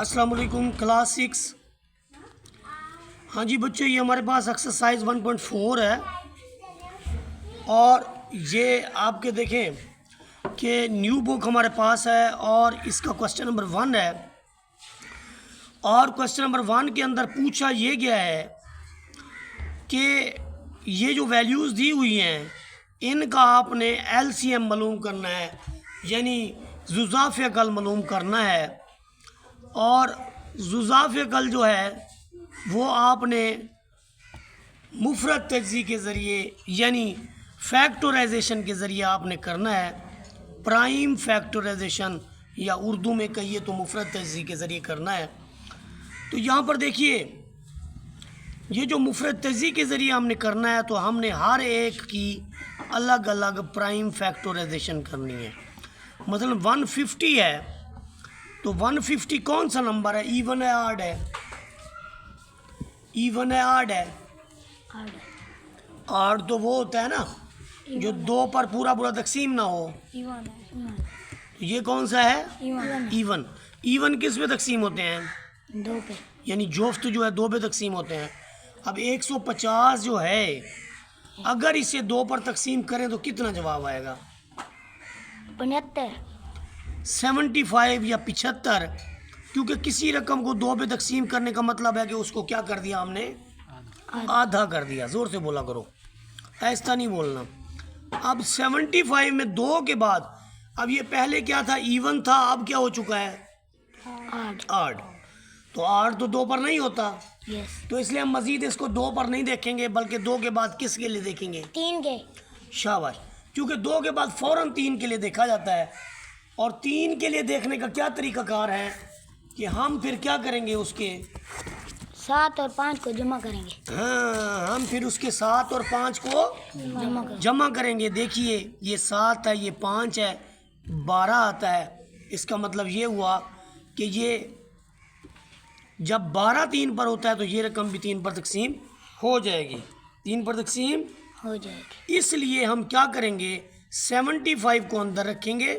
अस्सलाम वालेकुम क्लास 6। हाँ जी बच्चों, ये हमारे पास एक्सरसाइज 1.4 है और ये आपके देखें कि न्यू बुक हमारे पास है और इसका क्वेश्चन नंबर 1 है। और क्वेश्चन नंबर 1 के अंदर पूछा ये गया है कि ये जो वैल्यूज़ दी हुई हैं इनका आपने एलसीएम मालूम करना है, यानी जुज़ाफ़ अक़ल मालूम करना है। और जुज़ाफ़ अक़ल जो है वो आपने मुफ़रद तज्ज़ी के ज़रिए यानी फैक्टराइजेशन के ज़रिए आपने करना है। प्राइम फैक्टराइजेशन या उर्दू में कहिए तो मुफ़रद तज्ज़ी के ज़रिए करना है। तो यहाँ पर देखिए, ये जो मुफ़रद तज्ज़ी के ज़रिए हमने करना है तो हमने हर एक की अलग अलग प्राइम फैक्टराइजेशन करनी है। मतलब 150 है तो 150 कौन सा नंबर है, इवन है ऑड है? इवन है ऑड है? ऑड तो वो होता है ना जो दो पर पूरा पूरा तकसीम ना हो। ये कौन सा है? इवन। इवन किस पे तकसीम होते हैं? दो पे। यानी जोफ्त जो है दो पे तकसीम होते हैं। अब 150 जो है अगर इसे दो पर तकसीम करें तो कितना जवाब आएगा? 75। 75 या 75, क्योंकि किसी रकम को दो पे तकसीम करने का मतलब है कि उसको क्या कर दिया हमने? आधा कर दिया। ज़ोर से बोला करो, ऐसा नहीं बोलना। अब 75 में दो के बाद, अब ये पहले क्या था? इवन था, अब क्या हो चुका है? ऑड। तो ऑड तो दो पर नहीं होता। यस। तो इसलिए हम मज़ीद इसको दो पर नहीं देखेंगे बल्कि दो के बाद किसके लिए देखेंगे? 3 के। शाबाश, क्योंकि दो के बाद फ़ौरन 3 के लिए देखा जाता है। और 3 के लिए देखने का क्या तरीक़ाकार है कि हम फिर क्या करेंगे, उसके 7 और 5 को जमा करेंगे। हाँ, हम फिर उसके 7 और 5 को जमा करेंगे। देखिए, ये 7 है, ये 5 है, 12 आता है। इसका मतलब ये हुआ कि ये जब 12 3 पर होता है तो ये रकम भी 3 पर तकसीम हो जाएगी। 3 पर तकसीम हो जाएगी। इसलिए हम क्या करेंगे, 75 को अंदर रखेंगे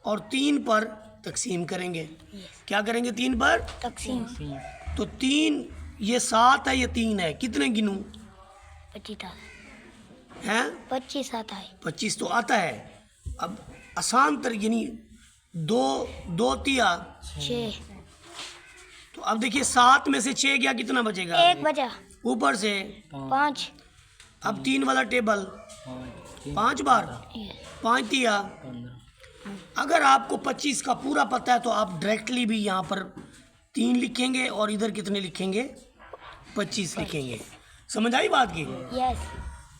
और 3 पर तकसीम करेंगे। क्या करेंगे? 3 पर तकसीम। तो 3, ये 7 है, ये 3 है, कितने गिनूं? 25 हैं? 25 आता है। 25 तो आता है। अब आसान तर यानी दो दो तिया 6। तो अब देखिए 7 में से 6 गया, कितना बचेगा? 1 बचा। ऊपर से 5। अब 3 वाला टेबल 5 बार 5 तिया। अगर आपको 25 का पूरा पता है तो आप डायरेक्टली भी यहाँ पर 3 लिखेंगे और इधर कितने लिखेंगे? 25 लिखेंगे। समझ आई बात की? यस।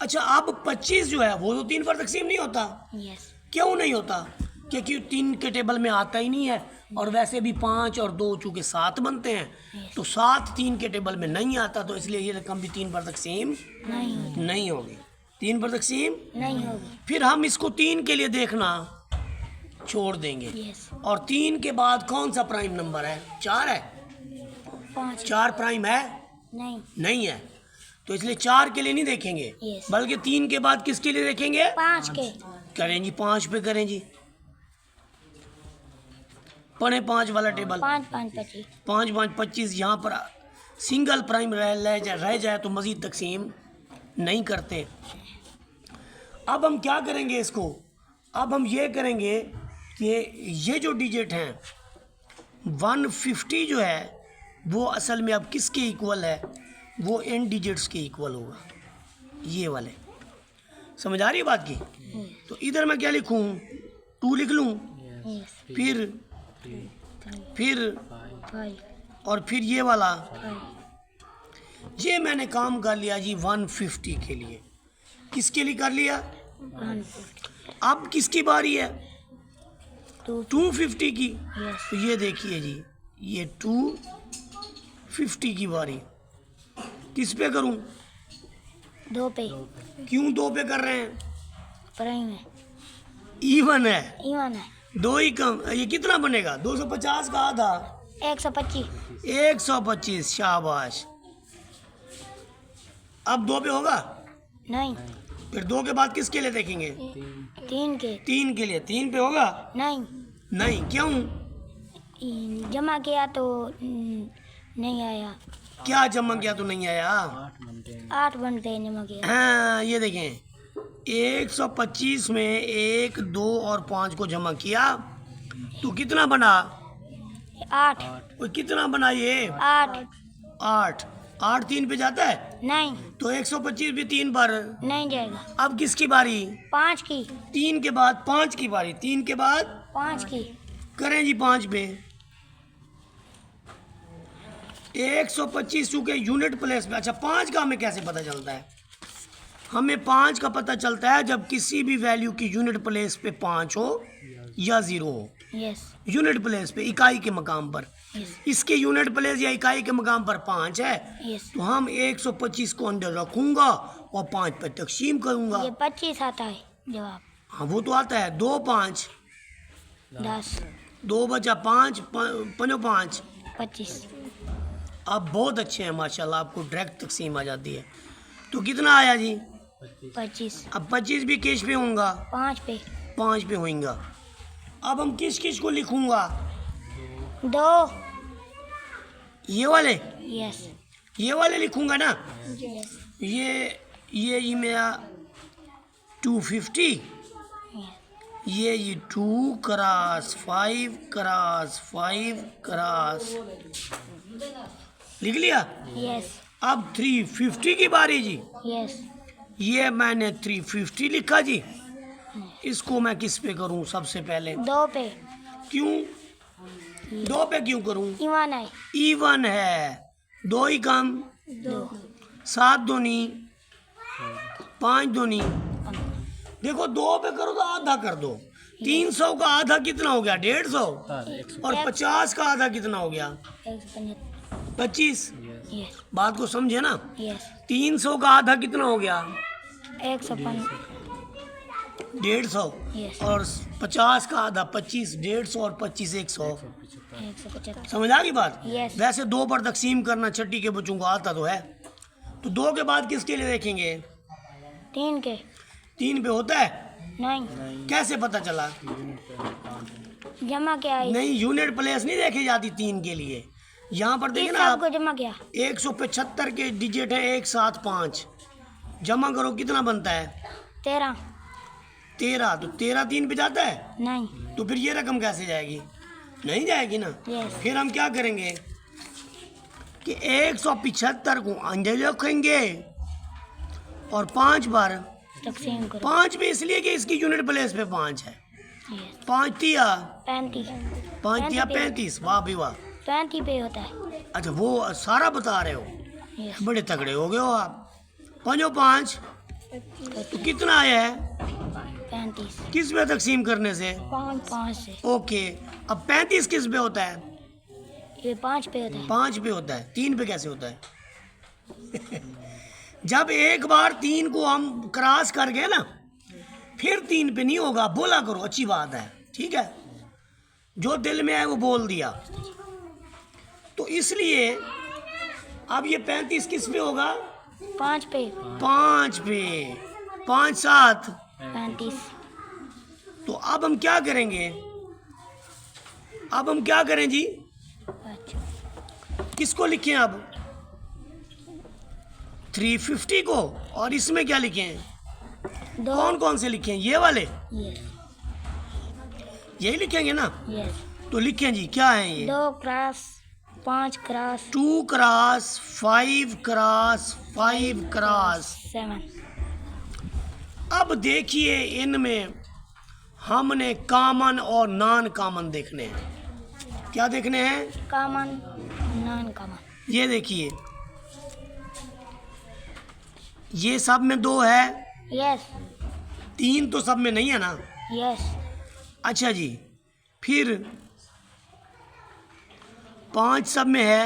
अच्छा, अब 25 जो है वो तो 3 पर तकसीम नहीं होता। यस। क्यों नहीं होता? क्योंकि 3 के टेबल में आता ही नहीं है और वैसे भी 5 और 2 चूँकि 7 बनते हैं तो 7 3 के टेबल में नहीं आता, तो इसलिए ये रकम भी 3 पर तकसीम नहीं होगी। 3 पर तकसीम नहीं होगी। फिर हम इसको 3 के लिए देखना छोड़ देंगे। यस। और 3 के बाद कौन सा प्राइम नंबर है? 4 है। 5 4 प्राइम है? नहीं है। तो इसलिए 4 के लिए नहीं देखेंगे Yes. बल्कि 3 के बाद किसके लिए देखेंगे? 5 के। करें जी, 5 पे करें जी। पढ़े 5 वाला टेबल। 5 5 25। 5 5 25। यहाँ पर सिंगल प्राइम रह जाए तो मज़ीद तकसीम नहीं करते। अब हम क्या करेंगे इसको? अब हम ये करेंगे कि ये जो डिजिट हैं 150 जो है वो असल में अब किसके इक्वल है? वो इन डिजिट्स के इक्वल होगा, ये वाले। समझ आ रही है बात की? तो इधर मैं क्या लिखूं? 2 लिख लूं, यस। फिर 5 और फिर ये वाला। ये मैंने काम कर लिया जी 150 के लिए। किसके लिए कर लिया? 150। अब किसकी बारी है? 250 की। यस। तो ये देखिए जी, ये 250 की बारी। किस पे करूं? 2 पे। क्यों 2 पे कर रहे हैं? प्राइम है। इवन है, इवन है। 2 ही कम। ये कितना बनेगा? 250 का आधा 125। 125। शाबाश। अब 2 पे होगा? नहीं। फिर 2 के बाद किसके लिए देखेंगे? 3 के। 3 के लिए। 3 पे होगा? नहीं। नहीं। क्यों? जमा किया तो नहीं आया। क्या जमा किया तो नहीं आया? 8 बनते हैं जमा किया। हाँ, ये देखें 125 में 1, 2 और 5 को जमा किया तो कितना बना? 8। वो कितना बना ये? 8 8। 8 3 पे जाता है नहीं, तो 125 भी 3 पर। नहीं जाएगा। अब किसकी बारी? 5 की। 3 के बाद 5 की बारी। 3 के बाद 5 की। करें जी 5 पे। 125 चूंकि यूनिट प्लेस में। अच्छा, 5 का हमें कैसे पता चलता है? हमें 5 का पता चलता है जब किसी भी वैल्यू की यूनिट प्लेस पे 5 हो या 0 हो। यस यूनिट प्लेस पे, इकाई के मकाम पर। यस इसके यूनिट प्लेस या इकाई के मकाम पर 5 है यस। तो हम 125 को अंदर रखूंगा और 5 पर तकसीम करूंगा। ये 25 आता है जवाब। हाँ, वो तो आता है। 2 5 10 2 बचा 5 5 5। 25। आप बहुत अच्छे हैं माशाल्लाह, आपको डायरेक्ट तकसीम आ जाती है। तो कितना आया जी? 25। अब 25 भी किस पे होगा? 5 पे। 5 पे होगा। अब हम किस किस को लिखूंगा? 2। ये वाले यस लिखूंगा ना। यस ये मेरा 250। ये 2 क्रॉस 5 क्रॉस 5 क्रॉस लिख लिया। यस अब 350 की बारी जी। यस। ये मैंने 350 लिखा जी। इसको मैं किस पे करूं सबसे पहले? 2 पे। क्यों 2 पे क्यों करूं? ईमान है। इवन है। 2 ही कम, 2। 7 दूनी 5 दूनी। देखो 2 पे करो तो आधा कर दो। 300 का आधा कितना हो गया? 150। और 50 का आधा कितना हो गया? 25। यस बात को समझे ना। यस। 300 का आधा कितना हो गया? 150। 150। यस और 50 का आधा 25। 150 और 25 100। 175। समझ आ गई बात? यस वैसे 2 पर तकसीम करना छठी के बच्चों को आता तो है। तो 2 के बाद किसके लिए देखेंगे? 3 के। 3 पे होता है। नहीं, कैसे पता चला? जमा किया है। नहीं, यूनिट प्लेस नहीं देखी जाती 3 के लिए। यहाँ पर देखिए इस ना सब आप, को जमा किया। 175 के डिजिट है 1 7 5। जमा करो कितना बनता है? 13। 13। तो 13 3 पे जाता है नहीं। तो फिर ये रकम कैसे जाएगी? नहीं जाएगी ना। यस फिर हम क्या करेंगे कि 175 को अंदर रखेंगे और 5 बार तकसीम करो। 5 पे, इसलिए कि इसकी यूनिट प्लेस पे 5 है। यस 5 तिया 35। 5 तिया 35। वाह भी वाह। 35 पे होता है। अच्छा, वो सारा बता रहे हो। यस बड़े तगड़े हो गए हो आप। 5 5 तो कितना आया है 35। किस पे तकसीम करने से? 5 से। ओके। अब 35 किस पे होता है? ये 5 पे होता है। 5 पे होता है। 3 पे कैसे होता है? जब एक बार 3 को हम क्रॉस कर गए ना, फिर 3 पे नहीं होगा। बोला करो, अच्छी बात है, ठीक है। जो दिल में है वो बोल दिया। तो इसलिए अब ये 35 किस पे होगा? 5 पे। 5 पे। 5 7। 35। तो अब हम क्या करेंगे? अब हम क्या करें जी? अच्छा किसको लिखें अब? 350 को। और इसमें क्या लिखें? 2। कौन कौन से लिखें? ये वाले यस यही लिखेंगे ना। यस। तो लिखें जी, क्या है ये? 2 cross 5 cross 2 cross 5 cross 5 cross 7। अब देखिए, इनमें हमने कॉमन और नॉन कॉमन देखने हैं। क्या देखने हैं? Common noun common. ये देखिए, ये सब में 2 है। यस 3 तो सब में नहीं है ना। यस। अच्छा जी, फिर 5 सब में है।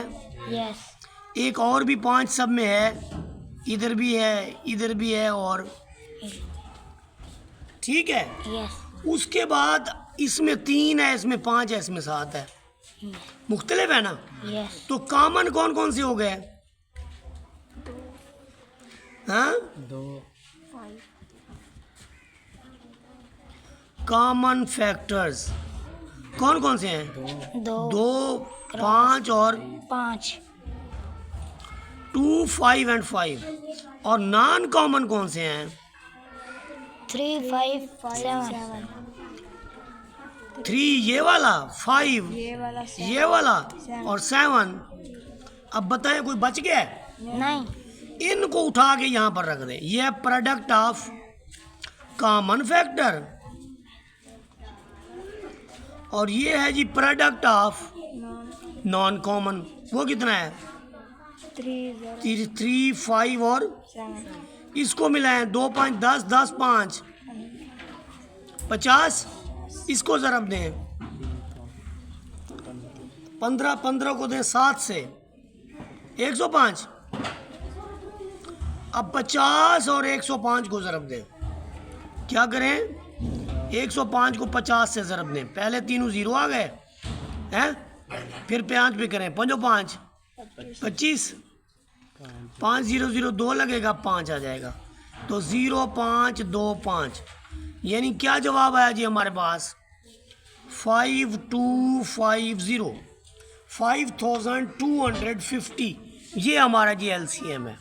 यस एक और भी 5 सब में है। इधर भी है, इधर भी है, और ठीक है। यस उसके बाद इसमें 3 है, इसमें 5 है, इसमें 7 है। मुख्तलिफ है ना। यस। तो कॉमन कौन कौन से हो गए? हाँ, 2 कॉमन फैक्टर्स। कौन कौन से हैं? 2 2, 5 और 5 2, 5 एंड 5। और नॉन कॉमन कौन से हैं? 3 5 7 3 ये वाला, 5 ये वाला और 7। अब बताएं कोई बच गया है? नहीं। इनको उठा के यहाँ पर रख दें। ये प्रोडक्ट ऑफ कॉमन फैक्टर और ये है जी प्रोडक्ट ऑफ नॉन कॉमन। वो कितना है? 3 5 और 7 इसको मिलाएं 2 5 10 10 5 50। इसको ज़रब दें 15 15 को दें 7 से 105। अब 50 और 105 को ज़रब दें। क्या करें? 105 को 50 से ज़रब दें। पहले तीनों ज़ीरो आ गए हैं, फिर 5 पे करें 5 5 25 5 0 0 2 लगेगा 5 आ जाएगा। तो 0 5 2 5 यानी क्या जवाब आया जी हमारे पास? 5250 5250। ये हमारा जी LCM है।